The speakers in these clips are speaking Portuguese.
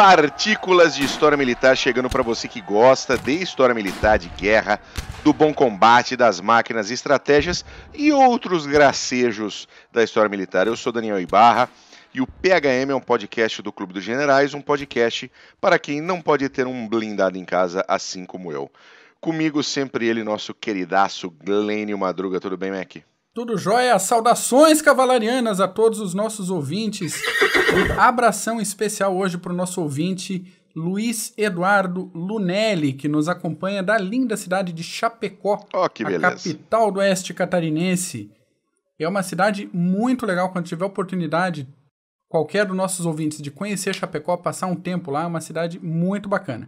Partículas de História Militar chegando para você que gosta de história militar, de guerra, do bom combate, das máquinas, estratégias e outros gracejos da história militar. Eu sou Daniel Ibarra e o PHM é um podcast do Clube dos Generais, um podcast para quem não pode ter um blindado em casa, assim como eu. Comigo sempre ele, nosso queridaço Glênio Madruga. Tudo bem, Mac? Tudo jóia? Saudações cavalarianas a todos os nossos ouvintes. Um abração especial hoje para o nosso ouvinte Luiz Eduardo Lunelli, que nos acompanha da linda cidade de Chapecó, a capital do oeste catarinense. É uma cidade muito legal. Quando tiver oportunidade, qualquer dos nossos ouvintes, de conhecer Chapecó, passar um tempo lá, é uma cidade muito bacana.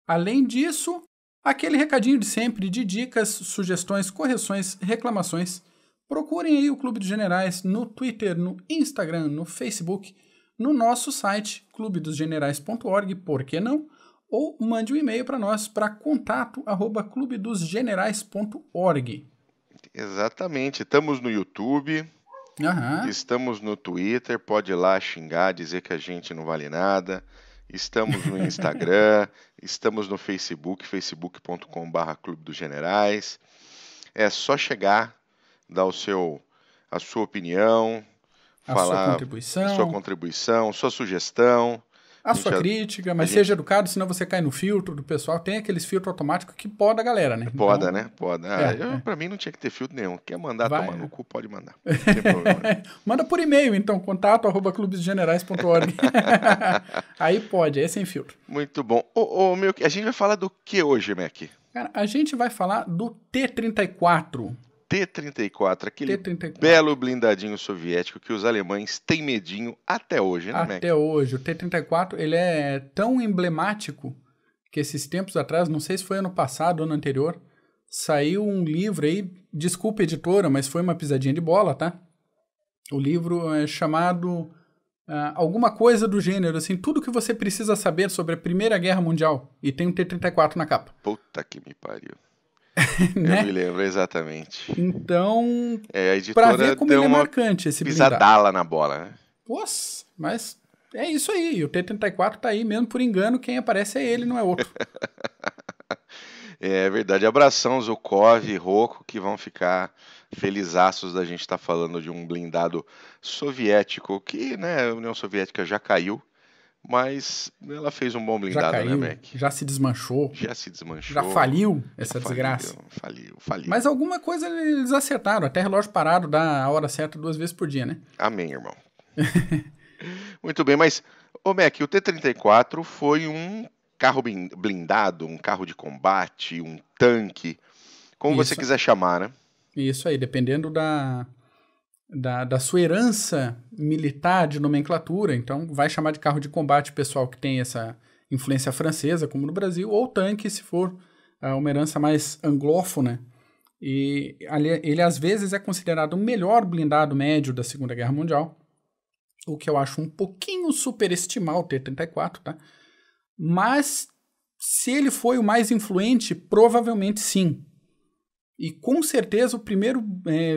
Além disso, aquele recadinho de sempre de dicas, sugestões, correções, reclamações. Procurem aí o Clube dos Generais no Twitter, no Instagram, no Facebook, no nosso site clubedosgenerais.org, por que não? Ou mande um e-mail para nós para contato@clubedosgenerais.org. Exatamente. Estamos no YouTube, estamos no Twitter, pode ir lá xingar, dizer que a gente não vale nada. Estamos no Instagram, estamos no Facebook, facebook.com/Clube dos Generais. É só chegar, dar a sua opinião, falar sua contribuição, sua sugestão. A sua crítica, mas seja educado, senão você cai no filtro do pessoal. Tem aqueles filtros automáticos que poda a galera, né? Poda, então, né? Poda. Pra mim não tinha que ter filtro nenhum. Quer mandar tomar no cu, pode mandar. Não tem problema. Manda por e-mail, então, contato@clubesgenerais.org. Aí pode, aí é sem filtro. Muito bom. A gente vai falar do que hoje, Mac? Cara, a gente vai falar do T-34. T-34, aquele belo blindadinho soviético que os alemães têm medinho até hoje, né, Mac? Até hoje. O T-34, ele é tão emblemático que esses tempos atrás, não sei se foi ano passado ou ano anterior, saiu um livro aí, desculpa editora, mas foi uma pisadinha de bola, tá? O livro é chamado alguma coisa do gênero, assim, tudo que você precisa saber sobre a Primeira Guerra Mundial. E tem um T-34 na capa. Puta que me pariu. Né? Eu me lembro, exatamente. Então, a editora pra ver como ele é marcante esse blindado. Pisadala na bola, né? Nossa, mas é isso aí. O T-34 tá aí mesmo por engano. Quem aparece é ele, não é outro. É verdade. Abração, Zukov e Rocco, que vão ficar felizaços da gente estar falando de um blindado soviético, que, né, a União Soviética já caiu, mas ela fez um bom blindado, já caiu, né, Mac? Já se desmanchou. Já faliu essa desgraça. Faliu. Mas alguma coisa eles acertaram. Até relógio parado dá a hora certa 2 vezes por dia, né? Amém, irmão. Muito bem, mas, Mac, o T-34 foi um carro blindado, um carro de combate, um tanque, como você quiser chamar, né? Isso aí, dependendo da sua herança militar de nomenclatura. Então, vai chamar de carro de combate o pessoal que tem essa influência francesa, como no Brasil, ou tanque, se for uma herança mais anglófona. E ele, às vezes, é considerado o melhor blindado médio da Segunda Guerra Mundial, o que eu acho um pouquinho superestimar o T-34, tá? Mas, se ele foi o mais influente, provavelmente sim. E com certeza o primeiro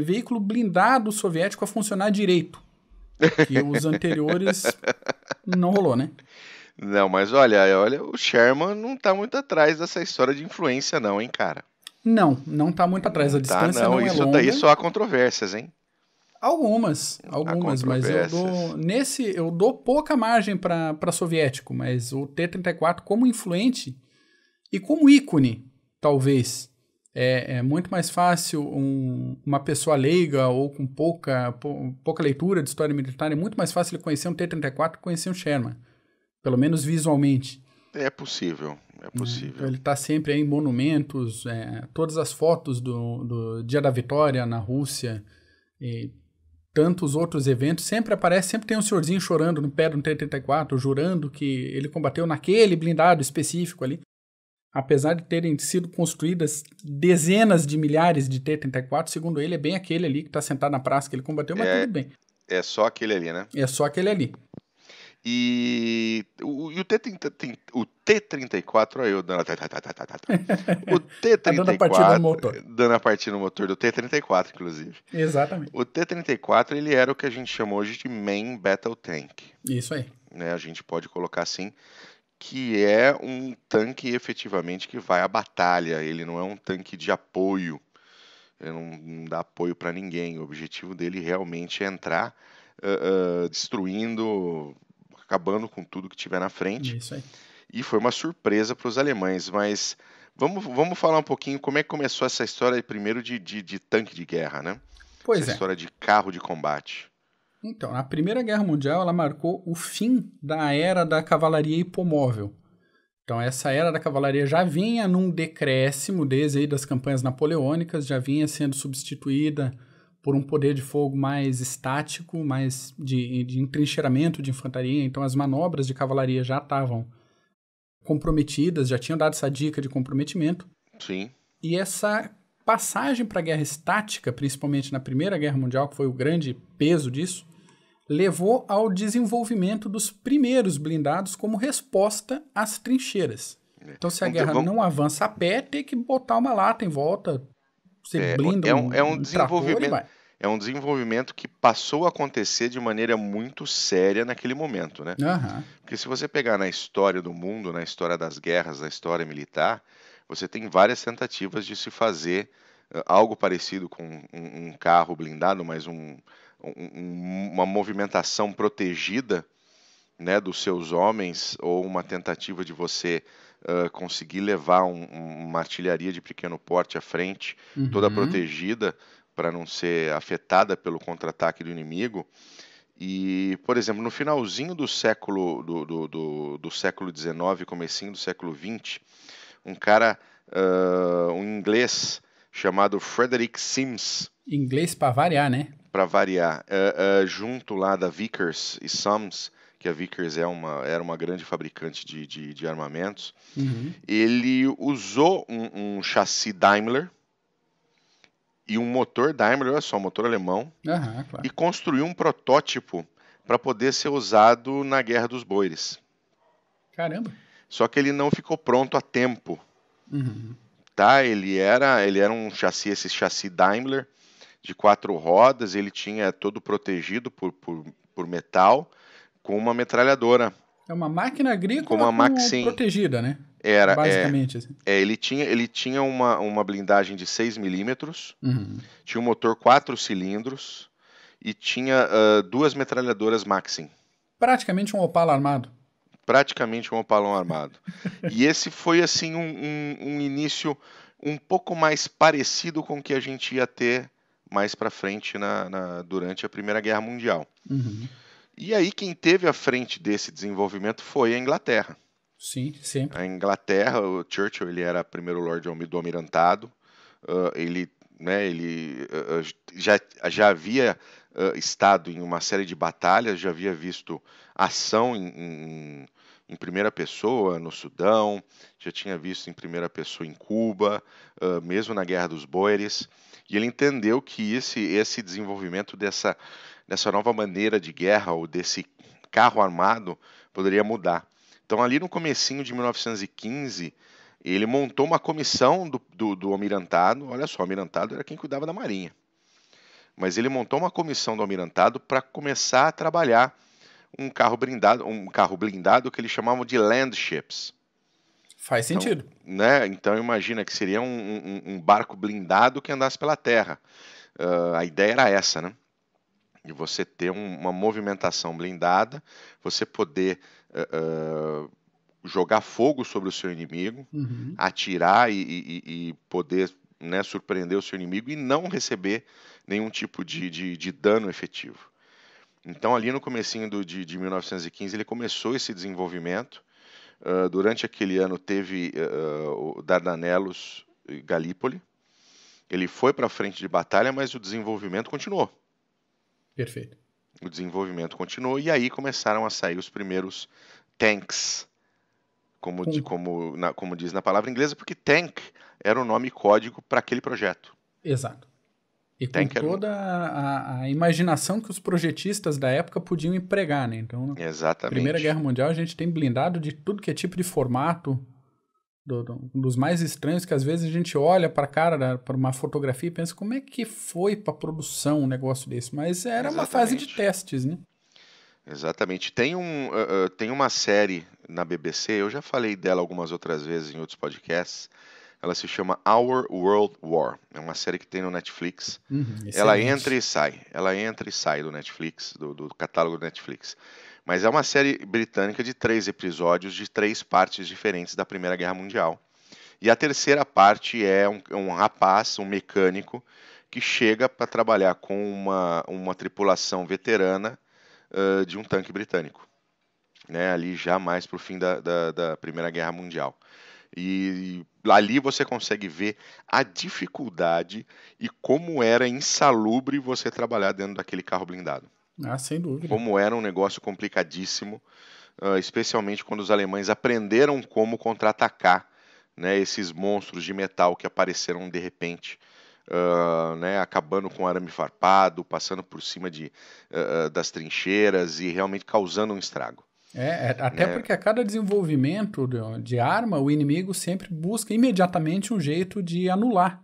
veículo blindado soviético a funcionar direito. Que os anteriores não rolou, né? Não, mas olha, o Sherman não tá muito atrás dessa história de influência não, hein, cara? Não tá muito atrás. A distância não é longa. Isso daí só há controvérsias, hein? Algumas, mas eu dou pouca margem para soviético, mas o T-34 como influente e como ícone, talvez. É muito mais fácil uma pessoa leiga ou com pouca leitura de história militar, é muito mais fácil ele conhecer um T-34 que conhecer um Sherman, pelo menos visualmente. É possível. Então ele está sempre aí em monumentos, todas as fotos do Dia da Vitória na Rússia e tantos outros eventos, sempre tem um senhorzinho chorando no pé do T-34, jurando que ele combateu naquele blindado específico ali. Apesar de terem sido construídas dezenas de milhares de T-34, segundo ele, é bem aquele ali que está sentado na praça que ele combateu, mas tudo bem. É só aquele ali, né? É só aquele ali. E o T-34, olha eu dando. O Tá dando a partida no motor. T-34, dando a partida no motor do T-34, inclusive. Exatamente. O T-34, ele era o que a gente chama hoje de Main Battle Tank. Isso aí. Né? A gente pode colocar assim, que é um tanque efetivamente que vai à batalha. Ele não é um tanque de apoio. Ele não dá apoio para ninguém. O objetivo dele realmente é entrar destruindo, acabando com tudo que tiver na frente. Isso aí. E foi uma surpresa para os alemães. Mas vamos falar um pouquinho como é que começou essa história primeiro de tanque de guerra, né? Pois Essa é. história de carro de combate. Então, a Primeira Guerra Mundial ela marcou o fim da era da cavalaria hipomóvel. Então, essa era da cavalaria já vinha num decréscimo desde aí das campanhas napoleônicas, já vinha sendo substituída por um poder de fogo mais estático, mais de entrincheiramento de infantaria. Então, as manobras de cavalaria já estavam comprometidas, já tinham dado essa dica de comprometimento. Sim. E essa passagem para a guerra estática, principalmente na Primeira Guerra Mundial, que foi o grande peso disso, levou ao desenvolvimento dos primeiros blindados como resposta às trincheiras. Então, se a guerra não avança a pé, tem que botar uma lata em volta, você blinda um trator e vai. É um desenvolvimento que passou a acontecer de maneira muito séria naquele momento, né? Uhum. Porque se você pegar na história do mundo, na história das guerras, na história militar, você tem várias tentativas de se fazer algo parecido com um carro blindado, mas uma movimentação protegida, né, dos seus homens, ou uma tentativa de você conseguir levar uma artilharia de pequeno porte à frente, toda protegida, para não ser afetada pelo contra-ataque do inimigo. E, por exemplo, no finalzinho do século do século XIX, comecinho do século XX, um inglês chamado Frederick Sims, inglês para variar, né? Para variar, junto lá da Vickers e Sons, que a Vickers era uma grande fabricante de armamentos, ele usou um chassi Daimler e um motor Daimler, olha só, motor alemão, claro. e construiu um protótipo para poder ser usado na Guerra dos Boeres. Caramba! Só que ele não ficou pronto a tempo. Tá? Ele era um chassi, esse chassi Daimler, de 4 rodas, ele tinha todo protegido por metal, com uma metralhadora. É uma máquina agrícola protegida, né? Era, basicamente. Assim. Ele tinha uma blindagem de 6 milímetros, tinha um motor 4 cilindros e tinha 2 metralhadoras Maxim. Praticamente um Opala armado. Praticamente um Opalão armado. E esse foi assim um início um pouco mais parecido com o que a gente ia ter mais para frente durante a Primeira Guerra Mundial. E aí quem teve à frente desse desenvolvimento foi a Inglaterra. Sim, sempre. A Inglaterra, o Churchill, ele era primeiro Lord do Almirantado, ele já havia estado em uma série de batalhas, já havia visto ação em primeira pessoa no Sudão, já tinha visto em primeira pessoa em Cuba, mesmo na Guerra dos Boeres. E ele entendeu que esse desenvolvimento dessa nova maneira de guerra, ou desse carro armado, poderia mudar. Então, ali no comecinho de 1915, ele montou uma comissão do Almirantado. Olha só, o Almirantado era quem cuidava da Marinha. Mas ele montou uma comissão do Almirantado para começar a trabalhar um carro blindado que eles chamavam de land ships. Faz sentido. Então imagina que seria um barco blindado que andasse pela terra. A ideia era essa, né? De você ter uma movimentação blindada, você poder jogar fogo sobre o seu inimigo, atirar e poder, né, surpreender o seu inimigo e não receber nenhum tipo de dano efetivo. Então ali no comecinho de 1915 ele começou esse desenvolvimento. Durante aquele ano teve o Dardanelos e Galípoli. Ele foi para a frente de batalha, mas o desenvolvimento continuou. Perfeito. O desenvolvimento continuou e aí começaram a sair os primeiros tanks, como diz na palavra inglesa, porque tank era o nome código para aquele projeto. Exato. E com toda a imaginação que os projetistas da época podiam empregar, né? Então, na Primeira Guerra Mundial, a gente tem blindado de tudo que é tipo de formato, dos mais estranhos, que às vezes a gente olha para uma fotografia e pensa, como é que foi para produção um negócio desse? Mas era uma fase de testes, né? Exatamente. Tem uma série na BBC, eu já falei dela algumas outras vezes em outros podcasts. Ela se chama Our World War. É uma série que tem no Netflix. Ela entra e sai. Ela entra e sai do Netflix, do catálogo do Netflix. Mas é uma série britânica de 3 episódios de 3 partes diferentes da Primeira Guerra Mundial. E a terceira parte é um rapaz, um mecânico, que chega para trabalhar com uma tripulação veterana de um tanque britânico, né? Ali já mais para o fim da Primeira Guerra Mundial. E ali você consegue ver a dificuldade e como era insalubre você trabalhar dentro daquele carro blindado. Ah, sem dúvida. Como era um negócio complicadíssimo, especialmente quando os alemães aprenderam como contra-atacar, né, esses monstros de metal que apareceram de repente, né, acabando com arame farpado, passando por cima das trincheiras e realmente causando um estrago. Até porque a cada desenvolvimento de arma, o inimigo sempre busca imediatamente um jeito de anular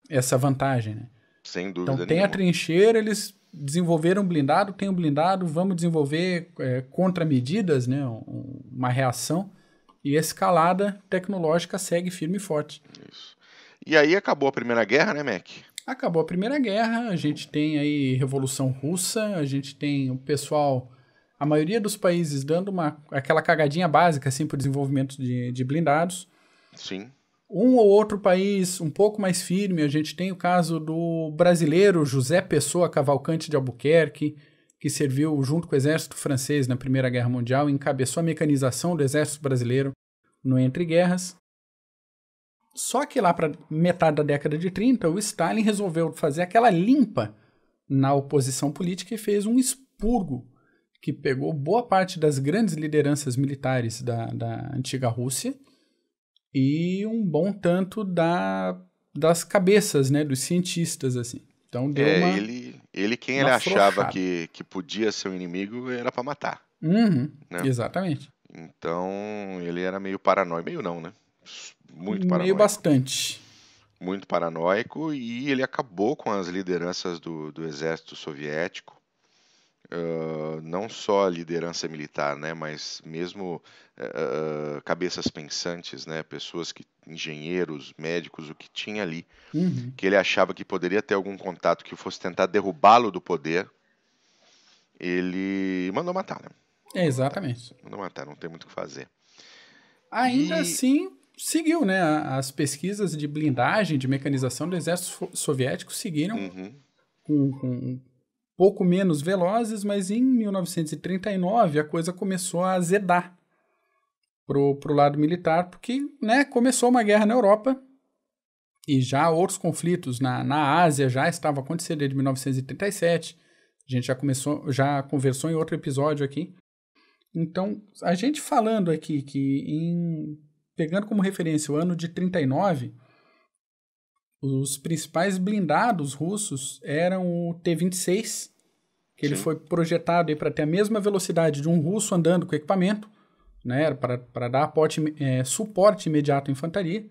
essa vantagem, né? Sem dúvida Então tem a trincheira, eles desenvolveram blindado, tem o blindado, vamos desenvolver contramedidas, né? Uma reação, e a escalada tecnológica segue firme e forte. Isso. E aí acabou a Primeira Guerra, né, Mac? Acabou a Primeira Guerra, a gente tem aí Revolução Russa, a gente tem o pessoal... A maioria dos países dando aquela cagadinha básica assim, para o desenvolvimento de blindados. Sim. Um ou outro país um pouco mais firme. A gente tem o caso do brasileiro José Pessoa Cavalcante de Albuquerque, que serviu junto com o exército francês na Primeira Guerra Mundial e encabeçou a mecanização do exército brasileiro no Entre Guerras. Só que lá para metade da década de 30, o Stalin resolveu fazer aquela limpa na oposição política e fez um expurgo que pegou boa parte das grandes lideranças militares da antiga Rússia e um bom tanto das cabeças, né, dos cientistas, assim. Então deu ele quem ele achava que podia ser um inimigo era para matar. Uhum, né? Exatamente. Então ele era meio paranoico, meio não, né? Muito paranoico. Meio bastante. Muito paranoico, e ele acabou com as lideranças do exército soviético. Não só a liderança militar, né, mas mesmo cabeças pensantes, né, pessoas engenheiros, médicos, o que tinha ali, que ele achava que poderia ter algum contato que fosse tentar derrubá-lo do poder, ele mandou matar, né? Exatamente. Mandou matar, não tem muito o que fazer. Ainda assim, seguiu, né? As pesquisas de blindagem, de mecanização do exército soviético seguiram com pouco menos velozes, mas em 1939 a coisa começou a azedar pro lado militar, porque, né, começou uma guerra na Europa e já outros conflitos na Ásia já estavam acontecendo desde 1937. A gente já conversou em outro episódio aqui. Então, a gente falando aqui que pegando como referência o ano de 39, os principais blindados russos eram o T-26, que ele foi projetado para ter a mesma velocidade de um russo andando com equipamento, né, para dar suporte imediato à infantaria,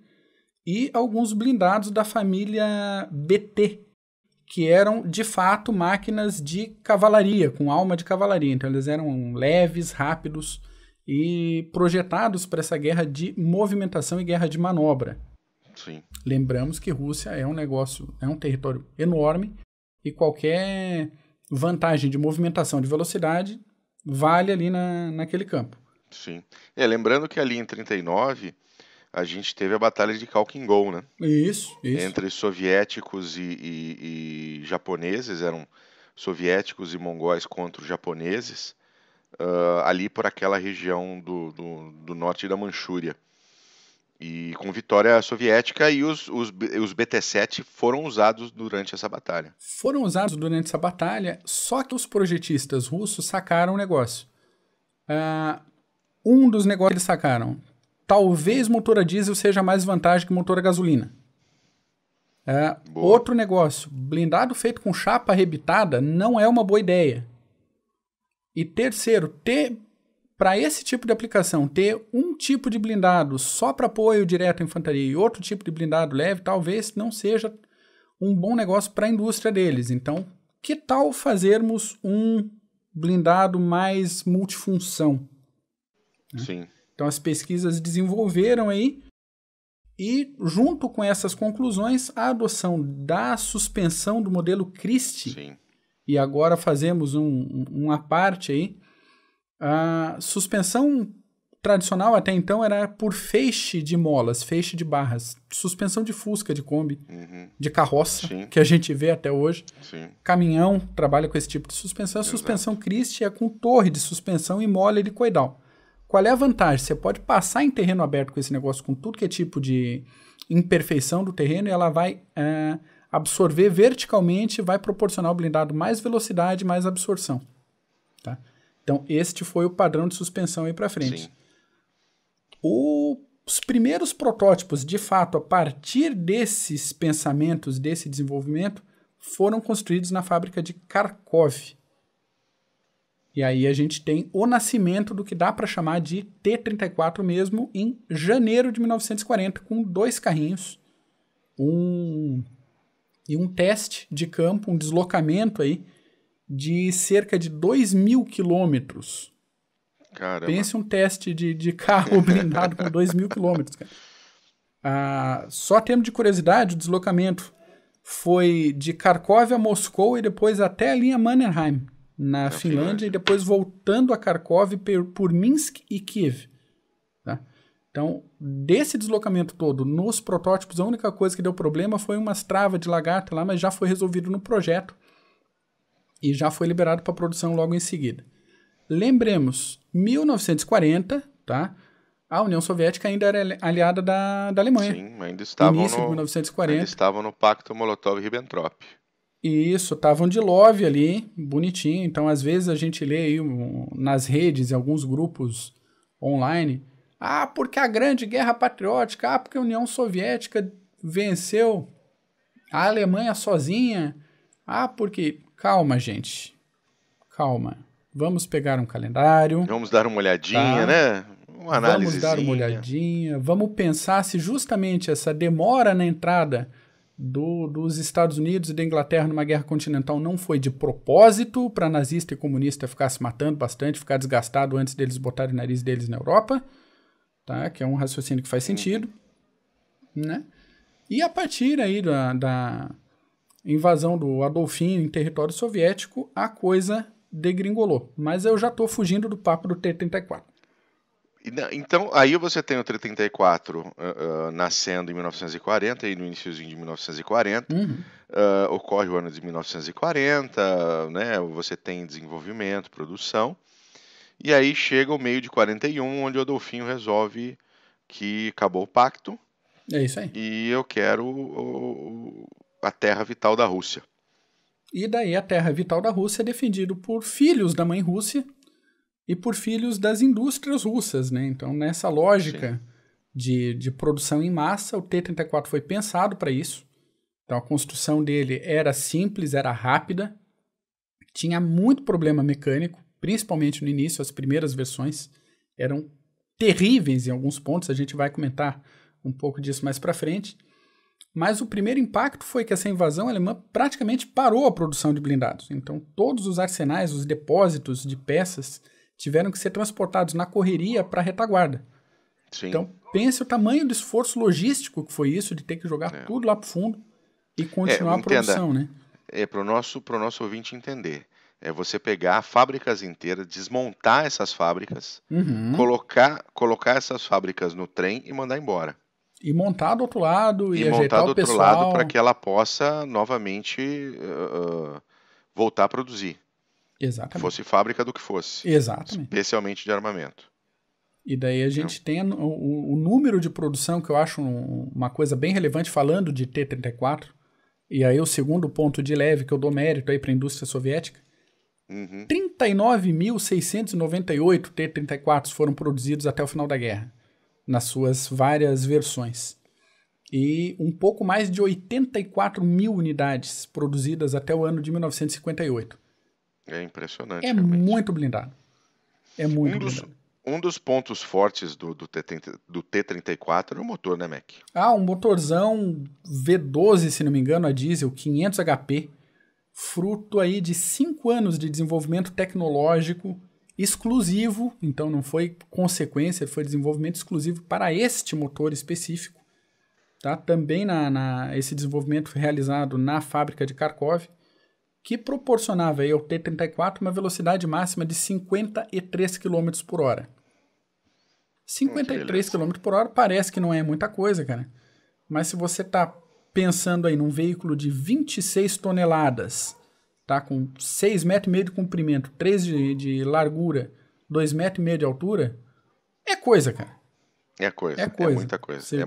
e alguns blindados da família BT, que eram, de fato, máquinas de cavalaria, com alma de cavalaria. Então, eles eram leves, rápidos e projetados para essa guerra de movimentação e guerra de manobra. Sim. Lembramos que Rússia é um território enorme e qualquer vantagem de movimentação de velocidade vale ali naquele campo. Sim. Lembrando que ali em 39 a gente teve a Batalha de Khalkhin Gol, né? Isso. Entre soviéticos e japoneses, eram soviéticos e mongóis contra os japoneses, ali por aquela região do norte da Manchúria. E com vitória soviética, e os BT-7 foram usados durante essa batalha. Foram usados durante essa batalha, só que os projetistas russos sacaram o negócio. Um dos negócios que eles sacaram: talvez motor a diesel seja mais vantagem que motor a gasolina. Outro negócio, blindado feito com chapa arrebitada não é uma boa ideia. E terceiro, para esse tipo de aplicação, ter um tipo de blindado só para apoio direto à infantaria e outro tipo de blindado leve, talvez não seja um bom negócio para a indústria deles. Então, que tal fazermos um blindado mais multifunção? Sim. Então, as pesquisas desenvolveram aí, e junto com essas conclusões, a adoção da suspensão do modelo Christie. Sim. E agora fazemos uma parte aí. A suspensão tradicional até então era por feixe de molas, feixe de barras. Suspensão de Fusca, de Kombi, de carroça, Sim. que a gente vê até hoje. Sim. Caminhão trabalha com esse tipo de suspensão. A suspensão Christie é com torre de suspensão e mola helicoidal. Qual é a vantagem? Você pode passar em terreno aberto com esse negócio, com tudo que é tipo de imperfeição do terreno, e ela vai absorver verticalmente, vai proporcionar ao blindado mais velocidade, mais absorção. Tá? Então, este foi o padrão de suspensão aí para frente. Sim. Os primeiros protótipos, de fato, a partir desses pensamentos, desse desenvolvimento, foram construídos na fábrica de Kharkov. E aí a gente tem o nascimento do que dá para chamar de T-34 mesmo, em janeiro de 1940, com 2 carrinhos, e um teste de campo, um deslocamento aí de cerca de 2.000 quilômetros. Caramba. Pense um teste de carro blindado com 2.000 quilômetros, cara. Só a termo de curiosidade, o deslocamento foi de Kharkov a Moscou e depois até a linha Mannerheim, na Finlândia, e depois voltando a Kharkov por Minsk e Kiev. Tá? Então, desse deslocamento todo, nos protótipos, a única coisa que deu problema foi umas travas de lagarta lá, mas já foi resolvido no projeto e já foi liberado para produção logo em seguida. Lembremos, 1940, tá? A União Soviética ainda era aliada da Alemanha. Sim, ainda estavam Início de 1940. Ainda estavam no Pacto Molotov-Ribbentrop. Isso, estavam de love ali, bonitinho. Então, às vezes, a gente lê aí nas redes, em alguns grupos online, porque a Grande Guerra Patriótica, porque a União Soviética venceu a Alemanha sozinha, porque... Calma, gente. Calma. Vamos pegar um calendário. Vamos dar uma olhadinha, tá? Né? Uma análisezinha. Vamos dar uma olhadinha. Vamos pensar se justamente essa demora na entrada dos Estados Unidos e da Inglaterra numa guerra continental não foi de propósito para nazista e comunista ficar se matando bastante, ficar desgastado antes deles botarem o nariz deles na Europa, tá? Que é um raciocínio que faz sentido, né? E a partir aí da invasão do Adolfinho em território soviético, a coisa degringolou. Mas eu já estou fugindo do papo do T-34. Então, aí você tem o T-34 nascendo em 1940, e no iníciozinho de 1940, ocorre o ano de 1940, né? Você tem desenvolvimento, produção, e aí chega o meio de 41, onde o Adolfinho resolve que acabou o pacto. É isso aí. E eu quero a terra vital da Rússia. E daí a terra vital da Rússia é defendido por filhos da mãe Rússia e por filhos das indústrias russas, né? Então, nessa lógica de produção em massa, o T-34 foi pensado para isso. Então, a construção dele era simples, era rápida, tinha muito problema mecânico, principalmente no início, as primeiras versões eram terríveis em alguns pontos, a gente vai comentar um pouco disso mais para frente. Mas o primeiro impacto foi que essa invasão alemã praticamente parou a produção de blindados. Então, todos os arsenais, os depósitos de peças tiveram que ser transportados na correria para a retaguarda. Sim. Então, pense o tamanho do esforço logístico que foi isso, de ter que jogar tudo lá para o fundo e continuar a produção, né? Para o nosso ouvinte entender. É você pegar fábricas inteiras, desmontar essas fábricas, colocar essas fábricas no trem e mandar embora. E montar do outro lado e ajeitar ajeitar do o pessoal. outro lado para que ela possa novamente voltar a produzir. Exatamente. Fosse fábrica do que fosse. Exatamente. Especialmente de armamento. E daí a gente tem o número de produção, que eu acho uma coisa bem relevante, falando de T-34. E aí o segundo ponto de leve que eu dou mérito aí para a indústria soviética. 39.698 T-34 foram produzidos até o final da guerra, nas suas várias versões. e um pouco mais de 84 mil unidades produzidas até o ano de 1958. É impressionante, É realmente. muito blindado. É muito blindado. Um dos pontos fortes do T-34 é o motor, né, Mac? Um motorzão V12, se não me engano, a diesel, 500 HP, fruto aí de 5 anos de desenvolvimento tecnológico exclusivo, então não foi consequência, foi desenvolvimento exclusivo para este motor específico. Tá? Também esse desenvolvimento foi realizado na fábrica de Kharkov, que proporcionava aí ao T-34 uma velocidade máxima de 53 km por hora. 53 km por hora parece que não é muita coisa, cara. Mas se você está pensando aí num veículo de 26 toneladas, tá? Com 6,5 metros de comprimento, 3 de largura, 2,5 metros de altura, é coisa, cara. É muita coisa.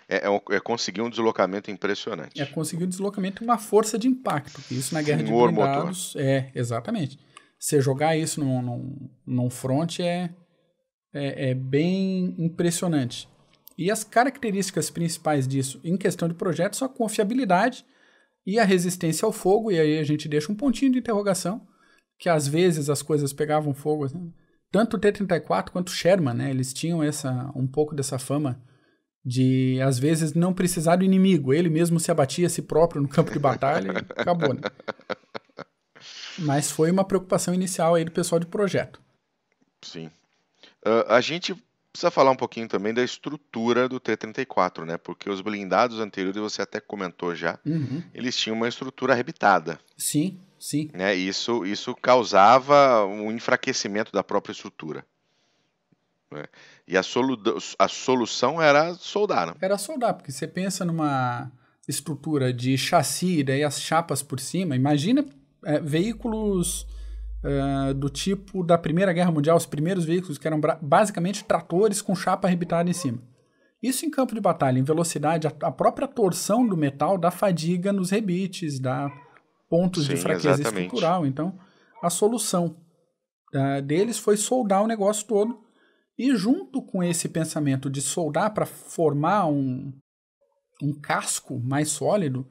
É conseguir um deslocamento impressionante. É conseguir um deslocamento e uma força de impacto. Isso na guerra de blindados exatamente. Você jogar isso num front é bem impressionante. E as características principais disso, em questão de projeto, são a confiabilidade e a resistência ao fogo. E aí a gente deixa um pontinho de interrogação, que às vezes as coisas pegavam fogo, assim. Tanto o T-34 quanto o Sherman, né? Eles tinham um pouco dessa fama de, às vezes, não precisar do inimigo. Ele mesmo se abatia a si próprio no campo de batalha e acabou, né? Mas foi uma preocupação inicial aí do pessoal de projeto. Sim. A gente precisa falar um pouquinho também da estrutura do T-34, né? Porque os blindados anteriores, você até comentou já, eles tinham uma estrutura arrebitada. Sim. Né? Isso causava um enfraquecimento da própria estrutura. Né? E a solução era soldar. Né? Era soldar, porque você pensa numa estrutura de chassi e daí as chapas por cima. Imagina veículos do tipo da Primeira Guerra Mundial, os primeiros veículos que eram basicamente tratores com chapa arrebitada em cima. Isso em campo de batalha, em velocidade, a própria torção do metal dá fadiga nos rebites, dá pontos de fraqueza estrutural. Então, a solução deles foi soldar o negócio todo. E junto com esse pensamento de soldar para formar um casco mais sólido,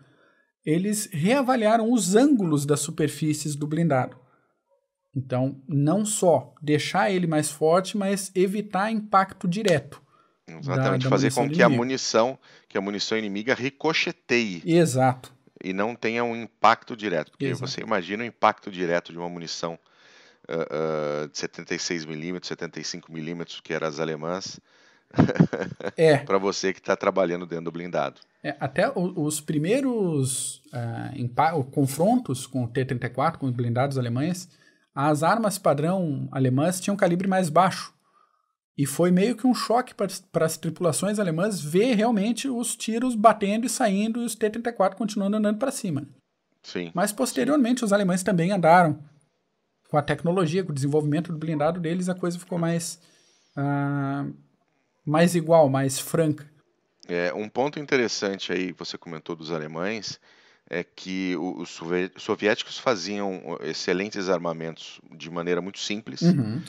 eles reavaliaram os ângulos das superfícies do blindado. Então, não só deixar ele mais forte, mas evitar impacto direto. Exatamente, fazer com que a munição inimiga ricocheteie. Exato. E não tenha um impacto direto. Porque você imagina o impacto direto de uma munição de 76mm, 75mm, que eram as alemãs, para você que está trabalhando dentro do blindado. Até os primeiros confrontos com o T-34, com os blindados alemães, as armas padrão alemãs tinham calibre mais baixo. E foi meio que um choque para as tripulações alemãs ver realmente os tiros batendo e saindo e os T-34 continuando andando para cima. Sim. Mas posteriormente os alemães também andaram com a tecnologia, com o desenvolvimento do blindado deles, a coisa ficou mais igual, mais franca. Um ponto interessante aí, você comentou dos alemães, é que os soviéticos faziam excelentes armamentos de maneira muito simples,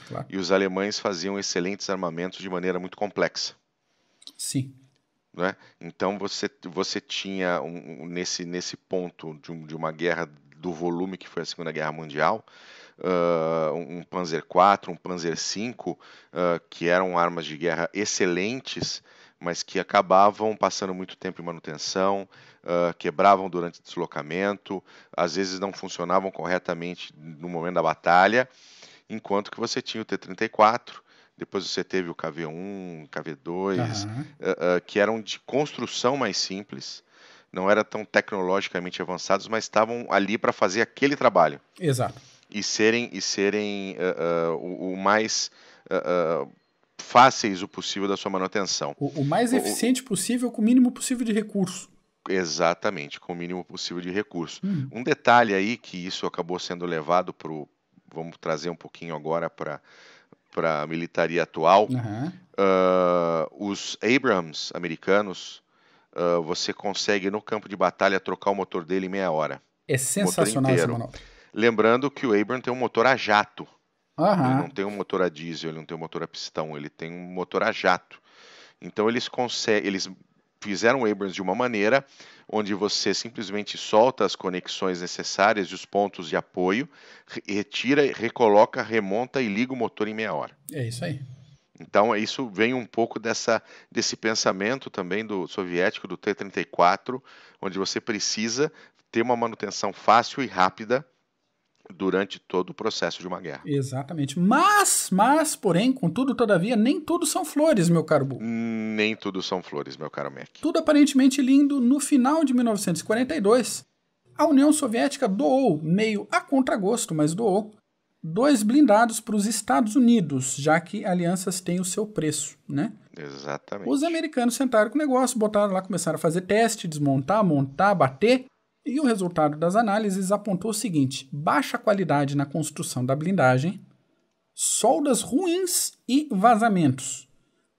claro. E os alemães faziam excelentes armamentos de maneira muito complexa. Sim. Né? Então você tinha nesse ponto de uma guerra do volume que foi a Segunda Guerra Mundial, um Panzer IV, um Panzer V, que eram armas de guerra excelentes, mas que acabavam passando muito tempo em manutenção, quebravam durante o deslocamento, às vezes não funcionavam corretamente no momento da batalha, enquanto que você tinha o T-34, depois você teve o KV-1, KV-2, que eram de construção mais simples, não eram tão tecnologicamente avançados, mas estavam ali para fazer aquele trabalho. Exato. E serem o mais fáceis o possível da sua manutenção. O mais eficiente possível com o mínimo possível de recurso. Exatamente, com o mínimo possível de recurso. Um detalhe aí que isso acabou sendo levado para vamos trazer um pouquinho agora para a militaria atual. Os Abrams americanos, você consegue no campo de batalha trocar o motor dele em meia hora. É sensacional essa manobra. Lembrando que o Abrams tem um motor a jato. Ele não tem um motor a diesel, ele não tem um motor a pistão, ele tem um motor a jato. Então eles fizeram o Abrams de uma maneira onde você simplesmente solta as conexões necessárias e os pontos de apoio, retira, recoloca, remonta e liga o motor em meia hora. É isso aí. Então, isso vem um pouco desse pensamento também do soviético, do T-34, onde você precisa ter uma manutenção fácil e rápida durante todo o processo de uma guerra. Exatamente. Mas, porém, contudo, todavia, nem tudo são flores, meu caro Bu. Nem tudo são flores, meu caro Mac. Tudo aparentemente lindo. No final de 1942, a União Soviética doou, meio a contragosto, mas doou, 2 blindados para os Estados Unidos, já que alianças têm o seu preço, né? Exatamente. Os americanos sentaram com o negócio, botaram lá, começaram a fazer teste, desmontar, montar, bater, e o resultado das análises apontou o seguinte: baixa qualidade na construção da blindagem, soldas ruins e vazamentos.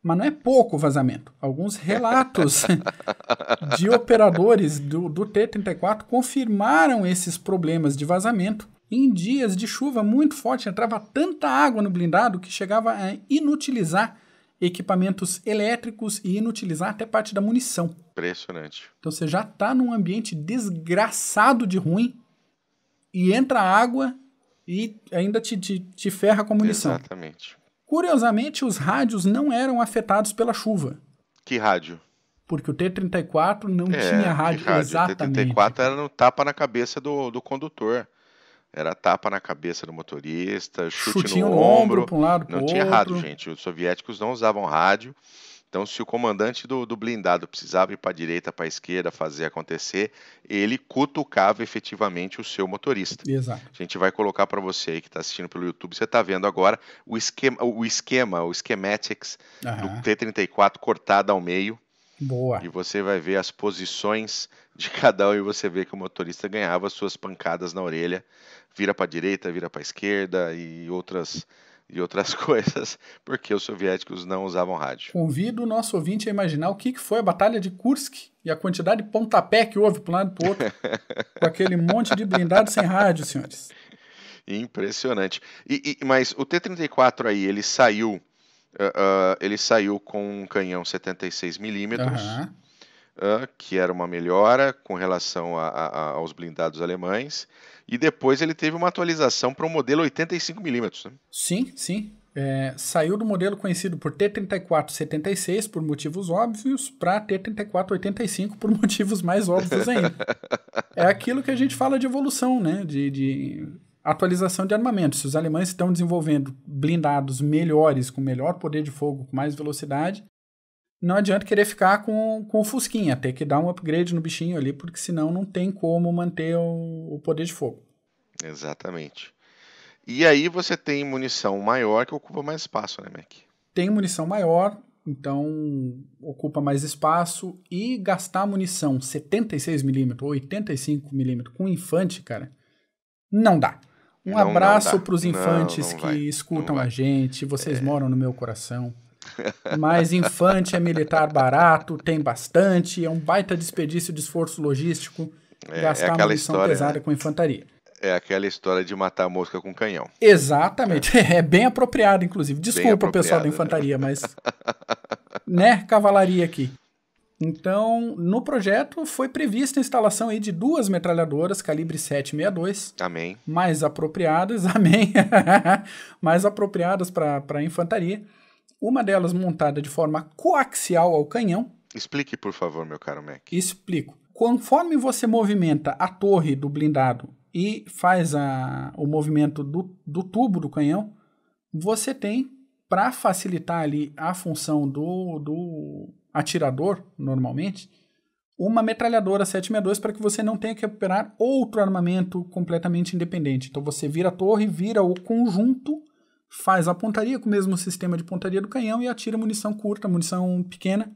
Mas não é pouco vazamento. Alguns relatos de operadores do T-34 confirmaram esses problemas de vazamento. Em dias de chuva muito forte, entrava tanta água no blindado que chegava a inutilizar equipamentos elétricos e inutilizar até parte da munição. Impressionante. Então você já está num ambiente desgraçado de ruim e entra água e ainda te ferra com a munição. Exatamente. Curiosamente, os rádios não eram afetados pela chuva. Que rádio? Porque o T-34 não tinha rádio. Exatamente. O T-34 era no tapa na cabeça do condutor. Era tapa na cabeça do motorista, chutinho no ombro para um lado, para o outro. Não tinha rádio, gente. Os soviéticos não usavam rádio. Então, se o comandante do blindado precisava ir para a direita, para a esquerda, fazer acontecer, ele cutucava efetivamente o seu motorista. Exato. A gente vai colocar para você aí que está assistindo pelo YouTube, você está vendo agora o schematics do T-34 cortado ao meio. Boa. E você vai ver as posições de cada um e você vê que o motorista ganhava suas pancadas na orelha, vira para a direita, vira para a esquerda e outras coisas, porque os soviéticos não usavam rádio. Convido o nosso ouvinte a imaginar o que foi a Batalha de Kursk e a quantidade de pontapé que houve para um lado e para o outro, com aquele monte de blindado sem rádio, senhores. Impressionante. Mas o T-34 aí, ele saiu com um canhão 76mm, que era uma melhora com relação aos blindados alemães, e depois ele teve uma atualização para o modelo 85mm. Né? Sim. Saiu do modelo conhecido por T-34-76 por motivos óbvios para T-34-85 por motivos mais óbvios ainda. É aquilo que a gente fala de evolução, né? De atualização de armamento. Se os alemães estão desenvolvendo blindados melhores, com melhor poder de fogo, com mais velocidade, não adianta querer ficar com o Fusquinha, ter que dar um upgrade no bichinho ali, porque senão não tem como manter o poder de fogo. Exatamente. E aí você tem munição maior que ocupa mais espaço, né, Mac? Tem munição maior, então ocupa mais espaço, e gastar munição 76mm ou 85mm com infante, cara, não dá. Um abraço para os infantes que escutam a gente, vocês moram no meu coração. Mas infante é militar barato, tem bastante, é um baita desperdício de esforço logístico gastar munição pesada com infantaria. É aquela história de matar a mosca com canhão. Exatamente, é bem apropriado, inclusive. Desculpa, pessoal da infantaria, mas né, cavalaria aqui. Então, no projeto foi prevista a instalação aí de 2 metralhadoras calibre 7.62. Amém. Mais apropriadas, amém, mais apropriadas para a infantaria. Uma delas montada de forma coaxial ao canhão. Explique, por favor, meu caro Mac. Explico. Conforme você movimenta a torre do blindado e faz o movimento do tubo do canhão, você tem, para facilitar ali a função do atirador, normalmente, uma metralhadora 7.62 para que você não tenha que operar outro armamento completamente independente. Então você vira a torre, vira o conjunto, faz a pontaria com o mesmo sistema de pontaria do canhão e atira munição curta, munição pequena,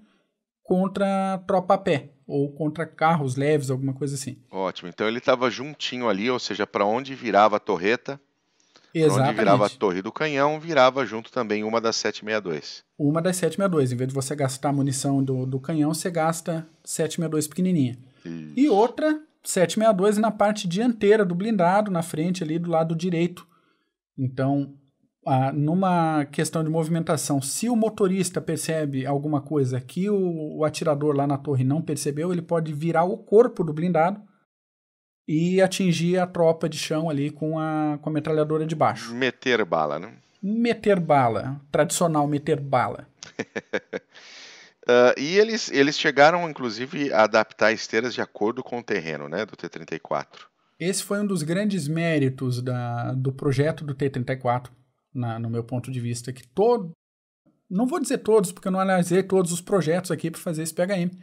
contra tropa a pé, ou contra carros leves, alguma coisa assim. Ótimo, então ele estava juntinho ali, ou seja, para onde virava a torreta, exatamente. Onde virava a torre do canhão, virava junto também uma das 7.62. Uma das 7.62, em vez de você gastar a munição do canhão, você gasta 7.62 pequenininha. Isso. E outra 7.62 na parte dianteira do blindado, na frente ali do lado direito. Então, numa questão de movimentação, se o motorista percebe alguma coisa que o atirador lá na torre não percebeu, ele pode virar o corpo do blindado e atingir a tropa de chão ali com a metralhadora de baixo. Meter bala, né? Meter bala. Tradicional meter bala. E eles chegaram, inclusive, a adaptar esteiras de acordo com o terreno, né, do T-34. Esse foi um dos grandes méritos do projeto do T-34, no meu ponto de vista, que não vou dizer todos, porque eu não analisei todos os projetos aqui para fazer esse PHM,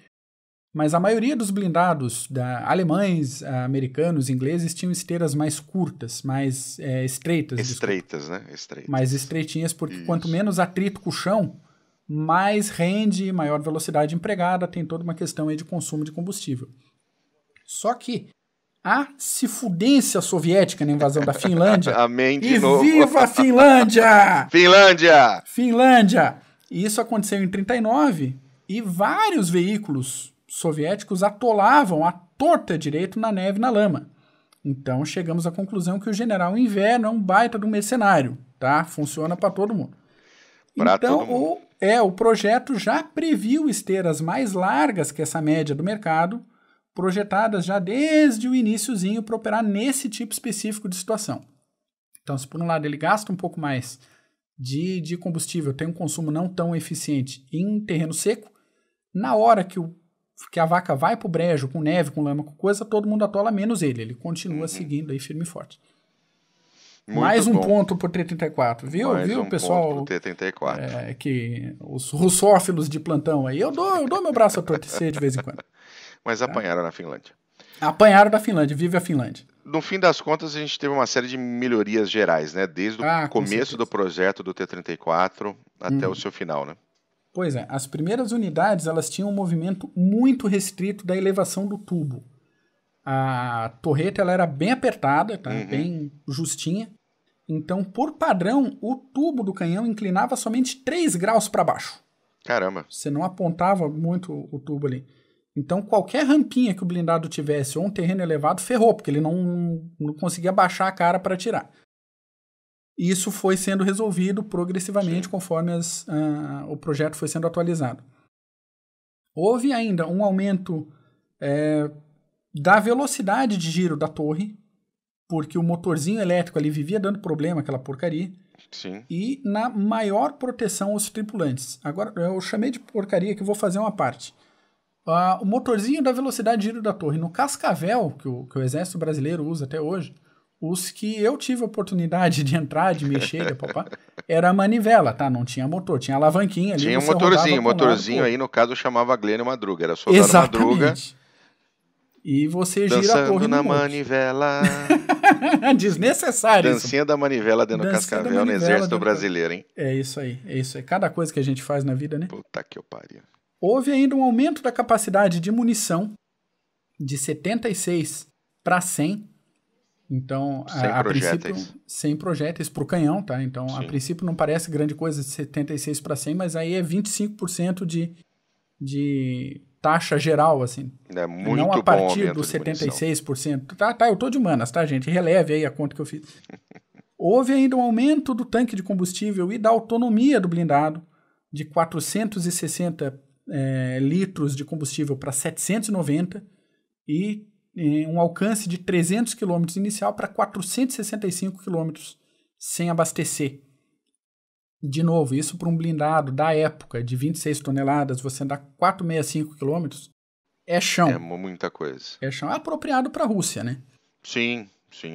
mas a maioria dos blindados alemães, americanos, ingleses tinham esteiras mais curtas, mais estreitas. Estreitas, né? Estreitas. Mais estreitinhas, porque quanto menos atrito com o chão, mais rende, maior velocidade empregada, tem toda uma questão aí de consumo de combustível. Só que a se-fudência soviética na invasão da Finlândia. Amém de e novo. Viva a Finlândia! Finlândia! Finlândia! E isso aconteceu em 1939 e vários veículos soviéticos atolavam à torta direito na neve e na lama. Então chegamos à conclusão que o general Inverno é um baita do mercenário, tá? Funciona para todo mundo. Então o projeto já previu esteiras mais largas que essa média do mercado, projetadas já desde o iniciozinho para operar nesse tipo específico de situação. Então, se por um lado ele gasta um pouco mais de combustível, tem um consumo não tão eficiente em terreno seco, na hora que a vaca vai para o brejo, com neve, com lama, com coisa, todo mundo atola menos ele. Ele continua seguindo aí firme e forte. Muito mais um bom. ponto pro T-34, viu? Mais viu, um pessoal? Ponto pro T-34. Que os russófilos de plantão aí, eu dou meu braço a torcer de vez em quando. Mas apanharam na Finlândia. Apanharam da Finlândia, vive a Finlândia. No fim das contas, a gente teve uma série de melhorias gerais, né? Desde o começo do projeto do T-34 até o seu final, né? Pois é, as primeiras unidades, elas tinham um movimento muito restrito da elevação do tubo. A torreta, ela era bem apertada, tá? Bem justinha. Então, por padrão, o tubo do canhão inclinava somente 3 graus para baixo. Caramba. Você não apontava muito o tubo ali. Então, qualquer rampinha que o blindado tivesse ou um terreno elevado, ferrou, porque ele não conseguia baixar a cara para atirar. Isso foi sendo resolvido progressivamente conforme o projeto foi sendo atualizado. Houve ainda um aumento da velocidade de giro da torre, porque o motorzinho elétrico ali vivia dando problema, aquela porcaria. Sim. E na maior proteção aos tripulantes. Agora, eu chamei de porcaria que eu vou fazer uma parte. O motorzinho da velocidade de giro da torre, no Cascavel, que o Exército Brasileiro usa até hoje, os que eu tive a oportunidade de entrar, de mexer, de papar, era a manivela, tá? Não tinha motor, tinha alavanquinha ali. Tinha um motorzinho aí, no caso, chamava Glênio Madruga, era soldado Exatamente. Madruga. E você gira a torre na manivela. Desnecessário. Dancinha da manivela dentro do Cascavel no Exército Brasileiro, hein? É isso aí. Cada coisa que a gente faz na vida, né? Puta que eu pariu. Houve ainda um aumento da capacidade de munição de 76 para 100. Então, a princípio, 100 projéteis para o canhão, tá? Então, a princípio não parece grande coisa de 76 para 100, mas aí é 25% de taxa geral, assim. É muito não a partir dos 76%. Tá, eu tô de humanas, tá, gente? Releve aí a conta que eu fiz. Houve ainda um aumento do tanque de combustível e da autonomia do blindado de 460 litros de combustível para 790 e um alcance de 300 km inicial para 465 km sem abastecer. De novo, isso para um blindado da época de 26 toneladas, você andar 465 km, é chão. É muita coisa. É chão. É apropriado para a Rússia, né? Sim,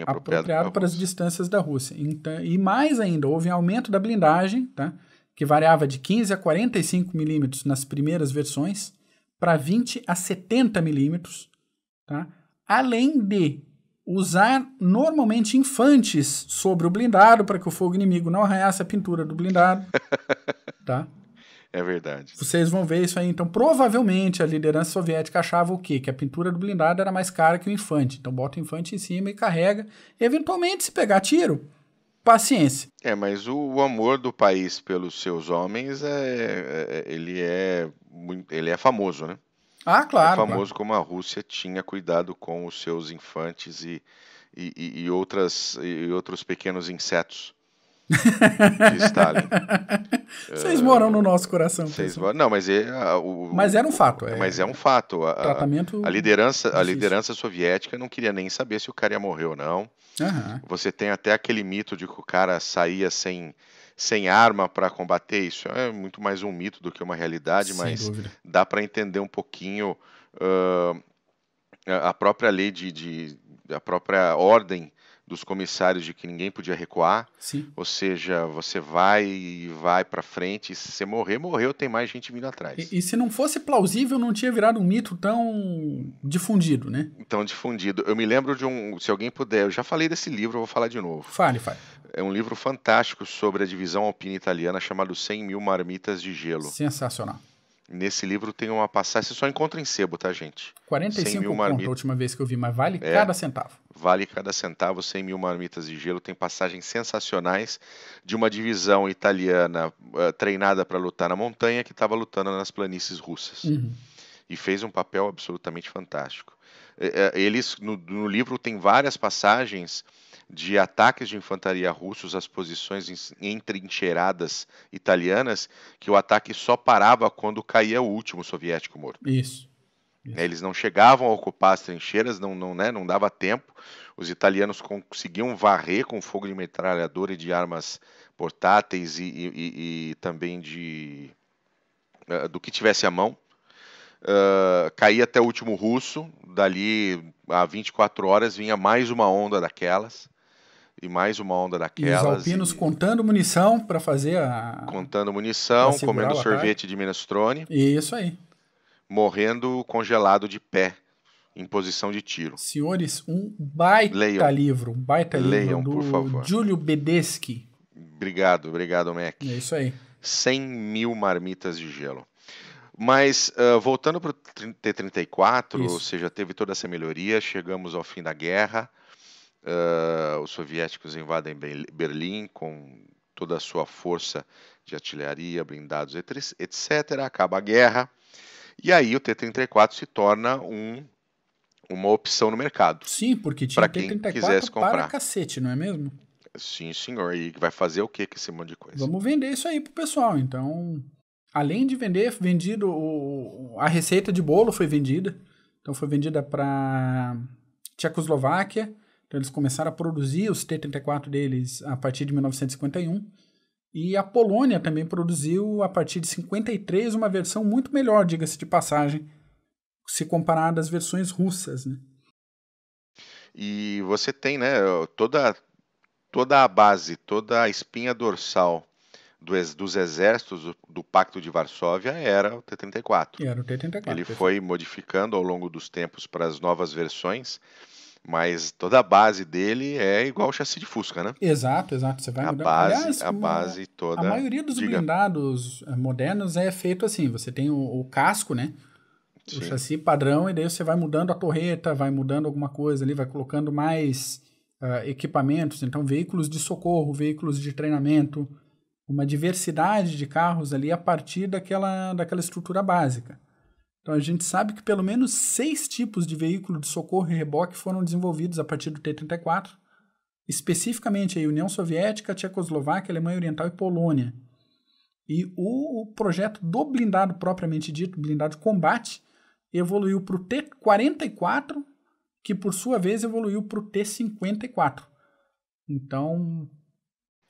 apropriado para as distâncias da Rússia. Então, e mais ainda, houve um aumento da blindagem, tá? Que variava de 15 a 45 milímetros nas primeiras versões, para 20 a 70 milímetros, tá? Além de usar normalmente infantes sobre o blindado para que o fogo inimigo não arranhasse a pintura do blindado. Tá? É verdade. Vocês vão ver isso aí. Então, provavelmente, a liderança soviética achava o quê? Que a pintura do blindado era mais cara que o infante. Então, bota o infante em cima e carrega. Eventualmente, se pegar tiro, paciência. Mas o amor do país pelos seus homens, ele é famoso, né? Ah, claro. É famoso como a Rússia tinha cuidado com os seus infantes e outros pequenos insetos. de Stalin. Vocês moram no nosso coração, pessoal. Não, mas Mas era um fato. Mas é um fato. Tratamento A liderança soviética não queria nem saber se o cara ia morrer ou não. Aham. Você tem até aquele mito de que o cara saía sem arma para combater. Isso é muito mais um mito do que uma realidade, Sem mas dúvida. dá para entender um pouquinho a própria lei a própria ordem dos comissários de que ninguém podia recuar. Sim. Ou seja, você vai para frente, e se você morreu, tem mais gente vindo atrás. E se não fosse plausível, não tinha virado um mito tão difundido, né? Tão difundido. Eu me lembro se alguém puder, eu já falei desse livro, eu vou falar de novo. Fale. É um livro fantástico sobre a divisão alpina italiana chamado 100.000 Marmitas de Gelo. Sensacional. Nesse livro tem uma passagem, você só encontra em sebo, tá, gente? 45 conto a última vez que eu vi, mas vale É. cada centavo. Vale cada centavo, 100.000 Marmitas de Gelo. Tem passagens sensacionais de uma divisão italiana treinada para lutar na montanha que estava lutando nas planícies russas. Uhum. E fez um papel absolutamente fantástico. Eles, no livro, tem várias passagens de ataques de infantaria russos às posições entrincheiradas italianas, que o ataque só parava quando caía o último soviético morto. Isso. Eles não chegavam a ocupar as trincheiras, não dava tempo. Os italianos conseguiam varrer com fogo de metralhadora e de armas portáteis e também do que tivesse à mão. Caía até o último russo, dali a 24 horas vinha mais uma onda daquelas. E mais uma onda daquelas. E os alpinos contando munição para fazer contando munição, comendo sorvete de minestrone. Isso aí. Morrendo congelado de pé, em posição de tiro. Senhores, um baita livro Leiam, por favor. Giulio Bedeschi. Obrigado, Mac. É isso aí. 100.000 Marmitas de Gelo. Mas, voltando para o T-34, ou seja, teve toda essa melhoria, chegamos ao fim da guerra, os soviéticos invadem Berlim com toda a sua força de artilharia, blindados, etc. Acaba a guerra, e aí o T-34 se torna uma opção no mercado. Sim, porque tinha T-34 quisesse comprar. para cacete, não é mesmo? Sim, senhor. E vai fazer o que com esse monte de coisa? Vamos vender isso aí pro pessoal. Então, além de vendido, a receita de bolo foi vendida. Então, foi vendida para Tchecoslováquia. Então, eles começaram a produzir os T-34 deles a partir de 1951. E a Polônia também produziu, a partir de 53, uma versão muito melhor, diga-se de passagem, se comparado às versões russas, né? E você tem, né, toda a base, toda a espinha dorsal dos exércitos do Pacto de Varsóvia era o T-34. Era o T-34. Ele foi modificando ao longo dos tempos para as novas versões, mas toda a base dele é igual o chassi de Fusca, né? Exato. Você vai mudando. A base toda. A maioria dos blindados modernos é feito assim. Você tem o casco, né? Sim. O chassi padrão, e daí você vai mudando a torreta, vai mudando alguma coisa ali, vai colocando mais equipamentos. Então, veículos de socorro, veículos de treinamento, uma diversidade de carros ali a partir daquela estrutura básica. Então, a gente sabe que pelo menos 6 tipos de veículo de socorro e reboque foram desenvolvidos a partir do T-34, especificamente a União Soviética, Tchecoslováquia, Alemanha Oriental e Polônia. E o projeto do blindado propriamente dito, blindado de combate, evoluiu para o T-44, que por sua vez evoluiu para o T-54. Então,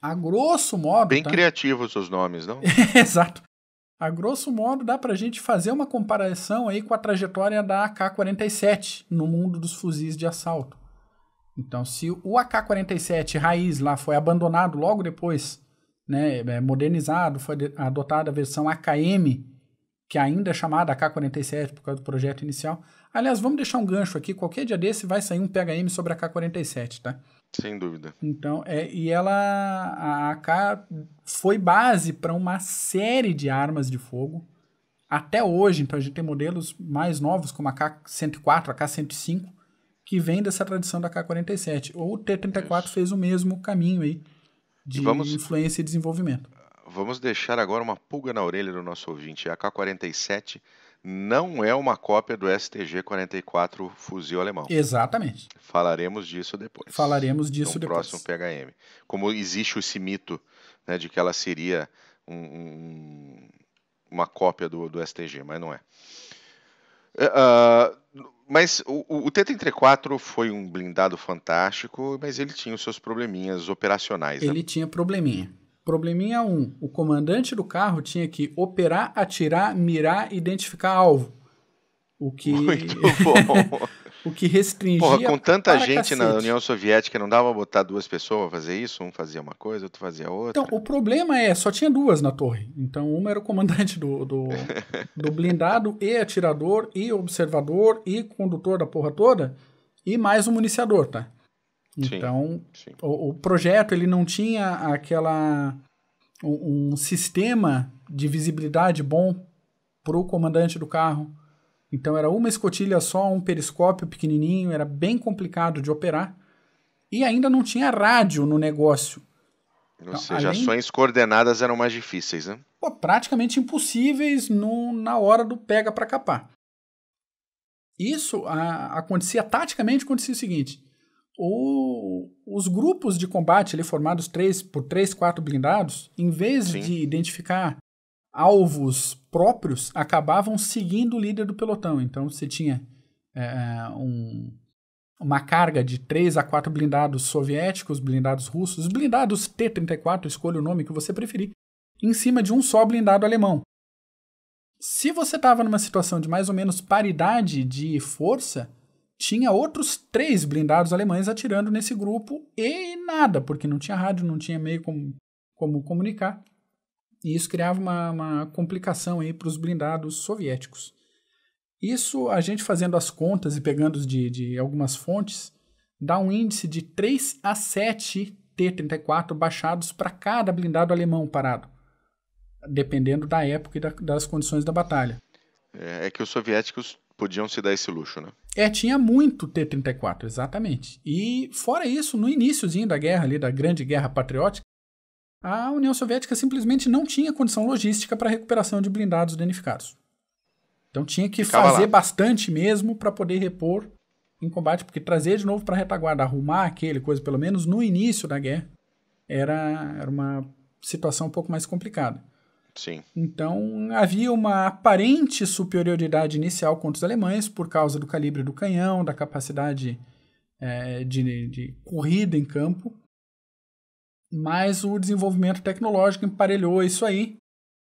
a grosso modo... Bem criativos os nomes, não? Exato. A grosso modo, dá pra gente fazer uma comparação aí com a trajetória da AK-47 no mundo dos fuzis de assalto. Então, se o AK-47 raiz lá foi abandonado logo depois, né, modernizado, foi adotada a versão AKM, que ainda é chamada AK-47 por causa do projeto inicial. Aliás, vamos deixar um gancho aqui, qualquer dia desse vai sair um PHM sobre a AK-47, tá? Sem dúvida. Então, a AK foi base para uma série de armas de fogo até hoje. Então, a gente tem modelos mais novos, como a AK-104, a AK-105, que vem dessa tradição da AK-47. Ou o T-34 fez o mesmo caminho aí de influência e desenvolvimento. Vamos deixar agora uma pulga na orelha do nosso ouvinte. A AK-47 não é uma cópia do STG-44 fuzil alemão. Exatamente. Falaremos disso depois. Falaremos disso no depois. próximo PHM. Como existe esse mito, né, de que ela seria uma cópia do STG, mas não é. Mas o T-34 foi um blindado fantástico, mas ele tinha os seus probleminhas operacionais. Ele tinha probleminha. Probleminha 1. O comandante do carro tinha que operar, atirar, mirar e identificar alvo. O que... Muito bom. O que restringia. Porra, com tanta gente cacete. na União Soviética, não dava pra botar 2 pessoas pra fazer isso? Um fazia uma coisa, outro fazia outra. Então, o problema só tinha 2 na torre. Então, uma era o comandante do blindado, e atirador, e observador, e condutor da porra toda, e mais um municiador, tá? Então, sim. O projeto, ele não tinha um sistema de visibilidade bom pro comandante do carro. Então era uma escotilha só, um periscópio pequenininho, era bem complicado de operar. E ainda não tinha rádio no negócio. Ou seja, ações coordenadas eram mais difíceis, né? Praticamente impossíveis na hora do pega para capar. Isso acontecia o seguinte: os grupos de combate ali formados por 3, 4 blindados, em vez Sim. de identificar alvos próprios, acabavam seguindo o líder do pelotão. Então você tinha uma carga de 3 a 4 blindados soviéticos, blindados russos, blindados T-34, escolha o nome que você preferir, em cima de um só blindado alemão. Se você estava numa situação de mais ou menos paridade de força, tinha outros 3 blindados alemães atirando nesse grupo e nada, porque não tinha rádio, não tinha meio como comunicar. E isso criava uma complicação aí para os blindados soviéticos. Isso, a gente fazendo as contas e pegando de algumas fontes, dá um índice de 3 a 7 T-34 baixados para cada blindado alemão parado, dependendo da época e das condições da batalha. É que os soviéticos podiam se dar esse luxo, né? Tinha muito T-34, exatamente. E fora isso, no iniciozinho da guerra, ali, da Grande Guerra Patriótica, a União Soviética simplesmente não tinha condição logística para recuperação de blindados danificados. Então tinha que fazer bastante mesmo para poder repor em combate, porque trazer de novo para a retaguarda, arrumar aquele coisa, pelo menos no início da guerra, era uma situação um pouco mais complicada. Sim. Então havia uma aparente superioridade inicial contra os alemães por causa do calibre do canhão, da capacidade de corrida em campo, mas o desenvolvimento tecnológico emparelhou isso aí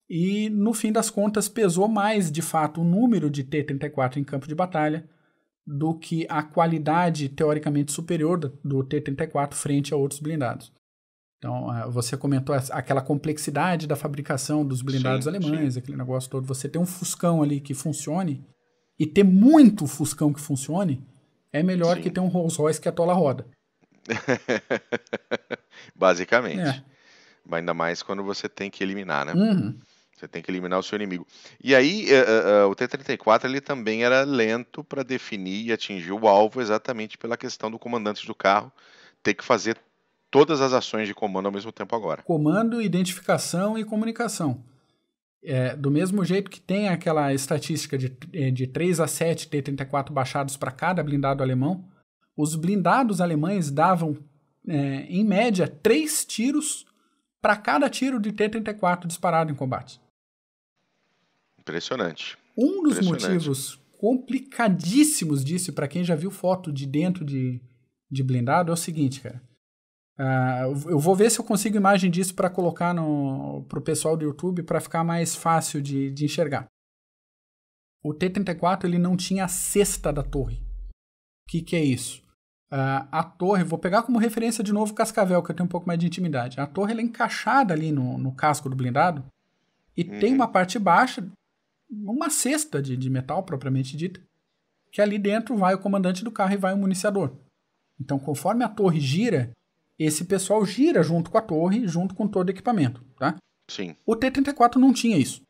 e, no fim das contas, pesou mais, de fato, o número de T-34 em campo de batalha do que a qualidade teoricamente superior do T-34 frente a outros blindados. Então, você comentou aquela complexidade da fabricação dos blindados alemães, aquele negócio todo. Você ter um Fuscão ali que funcione e ter muito Fuscão que funcione é melhor que ter um Rolls Royce que atola a roda. Basicamente. Ainda mais quando você tem que eliminar, né? Uhum. Você tem que eliminar o seu inimigo. E aí, o T-34 ele também era lento para definir e atingir o alvo exatamente pela questão do comandante do carro ter que fazer todas as ações de comando ao mesmo tempo agora. Comando, identificação e comunicação. Do mesmo jeito que tem aquela estatística de 3 a 7 T-34 baixados para cada blindado alemão, os blindados alemães davam, em média, 3 tiros para cada tiro de T-34 disparado em combate. Impressionante. Um dos motivos complicadíssimos disso, para quem já viu foto de dentro de blindado, é o seguinte, cara. Eu vou ver se eu consigo imagem disso para colocar pro pessoal do YouTube para ficar mais fácil de enxergar. O T-34 ele não tinha a cesta da torre. O que é isso? A torre, vou pegar como referência de novo o Cascavel, que eu tenho um pouco mais de intimidade. A torre ela é encaixada ali no casco do blindado e tem uma parte baixa, uma cesta de metal propriamente dita, que ali dentro vai o comandante do carro e vai o municiador. Então, conforme a torre gira, esse pessoal gira junto com a torre, junto com todo o equipamento, tá? Sim. O T-34 não tinha isso.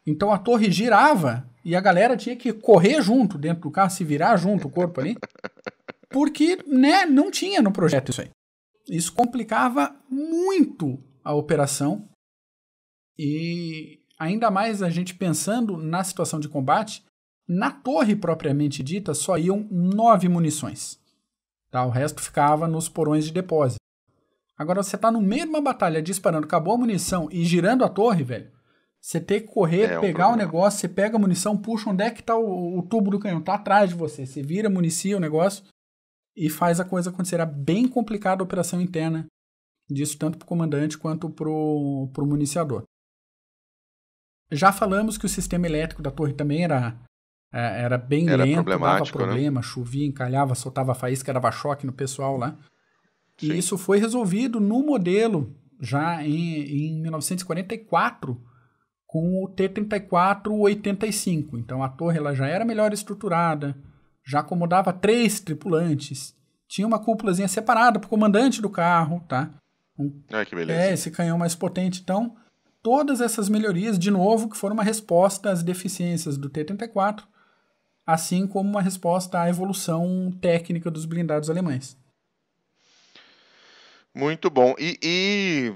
Então a torre girava e a galera tinha que correr junto dentro do carro, se virar junto o corpo ali, porque, não tinha no projeto isso aí. Isso complicava muito a operação e ainda mais a gente pensando na situação de combate, Na torre propriamente dita, só iam 9 munições. Tá? O resto ficava nos porões de depósito. Agora, você tá no meio de uma batalha disparando, acabou a munição e girando a torre, velho. Você tem que correr, pegar o negócio, você pega a munição, puxa onde é que tá o tubo do canhão, tá atrás de você. Você vira, municia o negócio e faz a coisa acontecer. Era bem complicada a operação interna disso, tanto pro comandante quanto pro municiador. Já falamos que o sistema elétrico da torre também era bem lento, dava problema, né? Chovia, encalhava, soltava faísca, dava choque no pessoal lá. Sim. E isso foi resolvido no modelo já em 1944 com o T-34-85. Então a torre ela já era melhor estruturada, já acomodava 3 tripulantes, tinha uma cúpulazinha separada para o comandante do carro, tá? Que beleza. Esse canhão mais potente. Então, todas essas melhorias, de novo, que foram uma resposta às deficiências do T-34, assim como uma resposta à evolução técnica dos blindados alemães. Muito bom. E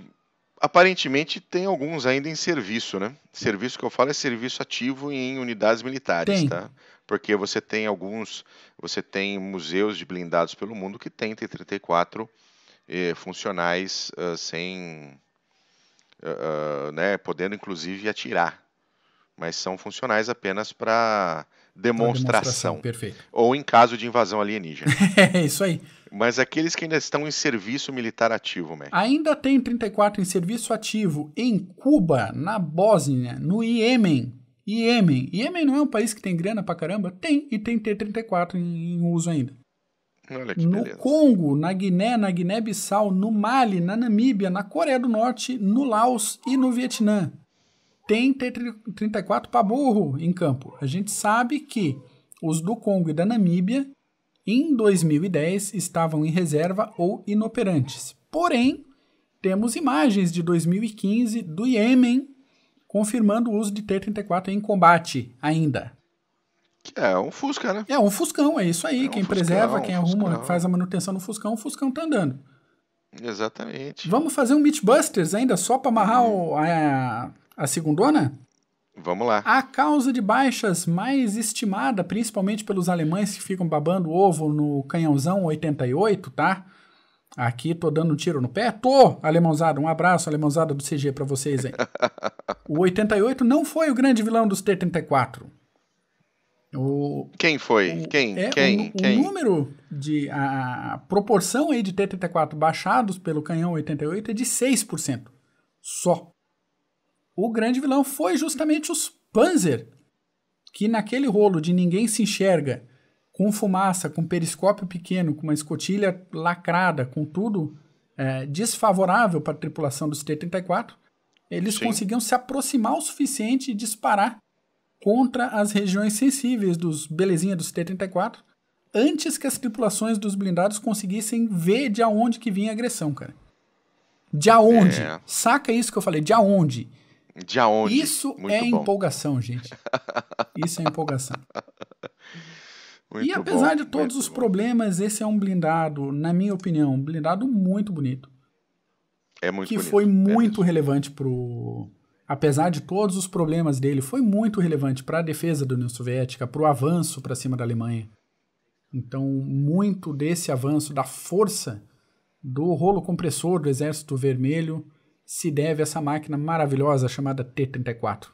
aparentemente tem alguns ainda em serviço, né? Serviço que eu falo é serviço ativo em unidades militares, tá? Porque você tem museus de blindados pelo mundo que tem T-34 funcionais né, podendo inclusive atirar, mas são funcionais apenas para demonstração. Perfeito. Ou em caso de invasão alienígena. É isso aí. Mas aqueles que ainda estão em serviço militar ativo, Mac. Ainda tem 34 em serviço ativo em Cuba, na Bósnia, no Iêmen. Iêmen não é um país que tem grana pra caramba? Tem, e tem T-34 em uso ainda. Olha que no beleza. Congo, na Guiné-Bissau, no Mali, na Namíbia, na Coreia do Norte, no Laos e no Vietnã. Tem T-34 para burro em campo. A gente sabe que os do Congo e da Namíbia, em 2010, estavam em reserva ou inoperantes. Porém, temos imagens de 2015 do Iêmen confirmando o uso de T-34 em combate ainda. É um Fusca, né? É um Fuscão, é isso aí. Quem preserva, quem arruma, faz a manutenção no Fuscão, o Fuscão tá andando. Exatamente. Vamos fazer um Mythbusters ainda, só para amarrar a segundona? Vamos lá. A causa de baixas mais estimada, principalmente pelos alemães que ficam babando ovo no canhãozão 88, tá? Aqui tô dando um tiro no pé. Alemãozada. Um abraço, alemãozada do CG para vocês aí. O 88 não foi o grande vilão dos T-34. Quem foi? Quem? O número a proporção aí de T-34 baixados pelo canhão 88 é de 6%. Só. O grande vilão foi justamente os Panzer, que naquele rolo de ninguém se enxerga, com fumaça, com periscópio pequeno, com uma escotilha lacrada, com tudo desfavorável para a tripulação dos T-34, eles conseguiam se aproximar o suficiente e disparar contra as regiões sensíveis dos belezinha dos T-34, antes que as tripulações dos blindados conseguissem ver de onde que vinha a agressão, cara. De onde? Saca isso que eu falei, de onde? De onde? Isso é empolgação, gente. Isso é empolgação. E apesar de todos os problemas, esse é um blindado, na minha opinião, um blindado muito bonito. É muito bonito. Que foi muito relevante pro... Apesar de todos os problemas dele, foi muito relevante para a defesa da União Soviética, para o avanço para cima da Alemanha. Então, muito desse avanço, da força do rolo compressor do Exército Vermelho, se deve a essa máquina maravilhosa chamada T-34.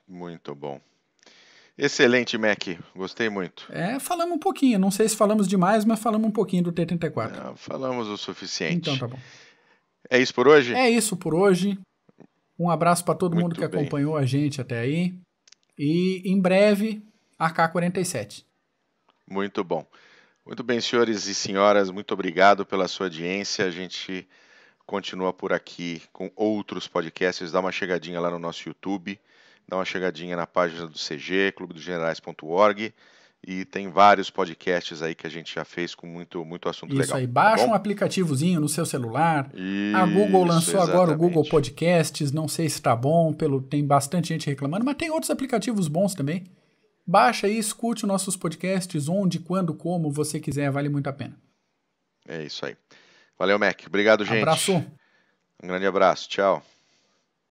Muito bom. Excelente, Mac. Gostei muito. Falamos um pouquinho. Não sei se falamos demais, mas falamos um pouquinho do T-34. Falamos o suficiente. Então tá bom. É isso por hoje? É isso por hoje. Um abraço para todo mundo que acompanhou a gente até aí. E em breve, AK-47. Muito bom. Muito bem, senhores e senhoras. Muito obrigado pela sua audiência. A gente continua por aqui com outros podcasts. Dá uma chegadinha lá no nosso YouTube. Dá uma chegadinha na página do CG, clubedogenerais.org. E tem vários podcasts aí que a gente já fez com muito assunto legal. Isso aí, baixa um aplicativozinho no seu celular. A Google lançou agora o Google Podcasts, não sei se tá bom, tem bastante gente reclamando, mas tem outros aplicativos bons também. Baixa aí, escute nossos podcasts, onde, quando, como você quiser, vale muito a pena. É isso aí. Valeu, Mac. Obrigado, gente. Abraço. Um grande abraço. Tchau.